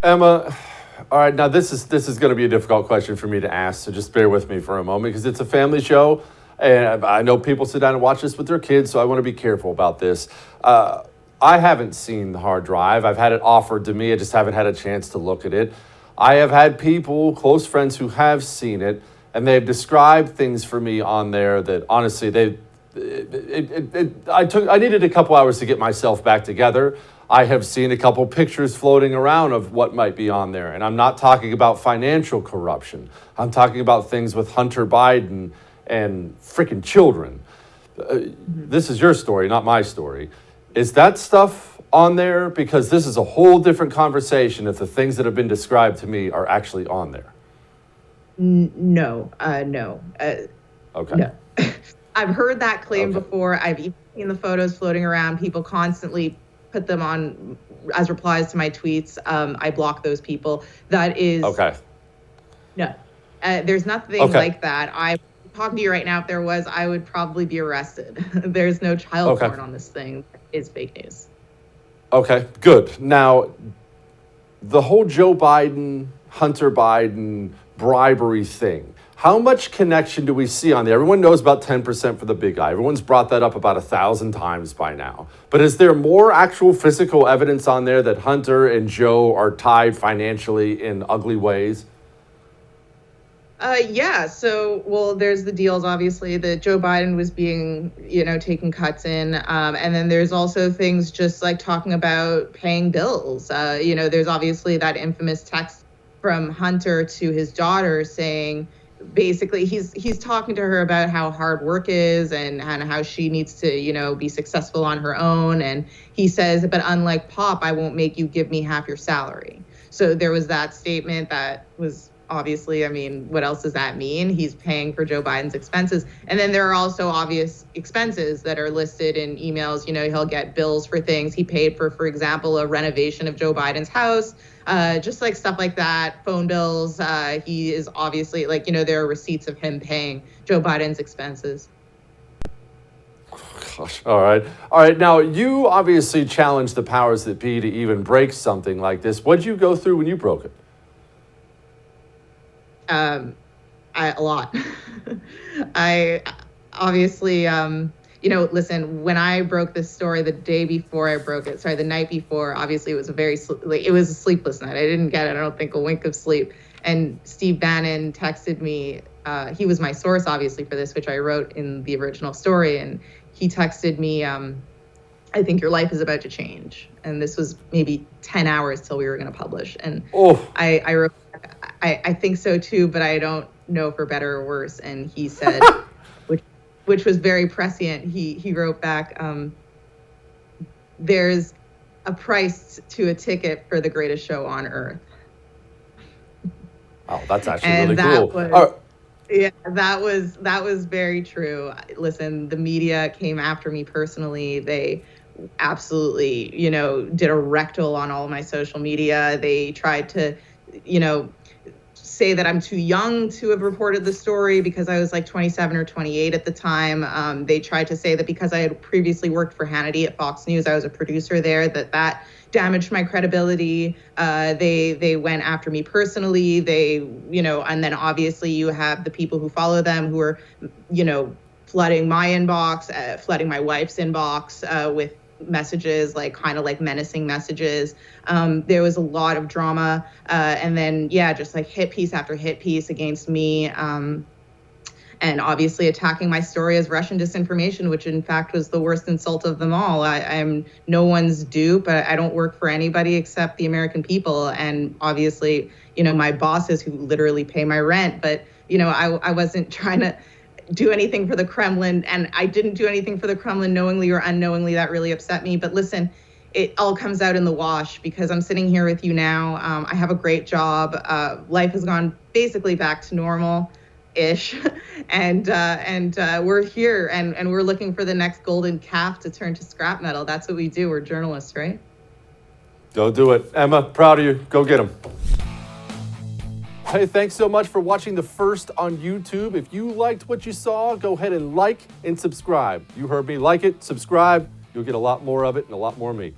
Emma, all right, now this is going to be a difficult question for me to ask, so just bear with me for a moment because it's a family show, and I know people sit down and watch this with their kids, so I want to be careful about this. I haven't seen the hard drive. I've had it offered to me. I just haven't had a chance to look at it. I have had people, close friends, who have seen it, and they've described things for me on there that honestly I needed a couple hours to get myself back together. I have seen a couple pictures floating around of what might be on there. And I'm not talking about financial corruption. I'm talking about things with Hunter Biden and freaking children. This is your story, not my story. Is that stuff on there? Because this is a whole different conversation if the things that have been described to me are actually on there. No. Okay. No. I've heard that claim Okay. before. I've even seen the photos floating around. People constantly put them on as replies to my tweets. I block those people. That is Okay. no. There's nothing Okay. like that. I'm talking to you right now. If there was, I would probably be arrested. There's no child Okay. porn on this thing. It's fake news. Okay, good. Now, the whole Joe Biden, Hunter Biden bribery thing, how much connection do we see on there? Everyone knows about 10% for the big guy. Everyone's brought that up about 1,000 times by now. But is there more actual physical evidence on there that Hunter and Joe are tied financially in ugly ways? Yeah. So, well, there's the deals, obviously, that Joe Biden was being, taking cuts in. And then there's also things just like talking about paying bills. There's obviously that infamous text from Hunter to his daughter saying, basically, he's talking to her about how hard work is and how she needs to, be successful on her own. And he says, but unlike Pop, I won't make you give me half your salary. So there was that statement that was obviously, I mean, what else does that mean? He's paying for Joe Biden's expenses. And then there are also obvious expenses that are listed in emails. He'll get bills for things he paid for example, a renovation of Joe Biden's house, just like stuff like that, phone bills. He is obviously there are receipts of him paying Joe Biden's expenses. Gosh, all right. All right, now you obviously challenged the powers that be to even break something like this. What did you go through when you broke it? A lot. I obviously, listen, when I broke this story the night before, obviously it was it was a sleepless night. I didn't get, I don't think, a wink of sleep. And Steve Bannon texted me. He was my source, obviously, for this, which I wrote in the original story. And he texted me, I think your life is about to change. And this was maybe 10 hours till we were going to publish. And I wrote, I think so too, but I don't know for better or worse. And he said, which was very prescient. He wrote back, there's a price to a ticket for the greatest show on earth. Oh, that's actually and really that cool. Yeah, that was very true. Listen, the media came after me personally. They absolutely, did a rectal on all of my social media. They tried to, say that I'm too young to have reported the story because I was like 27 or 28 at the time. They tried to say that because I had previously worked for Hannity at Fox News, I was a producer there, that damaged my credibility. They went after me personally. And then obviously you have the people who follow them who are, flooding my inbox, flooding my wife's inbox with messages, kind of like menacing messages. There was a lot of drama. And then, just like hit piece after hit piece against me. And obviously attacking my story as Russian disinformation, which in fact was the worst insult of them all. I'm no one's dupe. I don't work for anybody except the American people. And obviously, my bosses who literally pay my rent. But, I wasn't trying to do anything for the Kremlin, and I didn't do anything for the Kremlin knowingly or unknowingly. That really upset me. But listen, it all comes out in the wash because I'm sitting here with you now. I have a great job. Life has gone basically back to normal-ish, and we're here, and we're looking for the next golden calf to turn to scrap metal. That's what we do. We're journalists, right? Go do it. Emma, proud of you. Go get them. Hey, thanks so much for watching The First on YouTube. If you liked what you saw, go ahead and like and subscribe. You heard me. Like it, subscribe. You'll get a lot more of it and a lot more of me.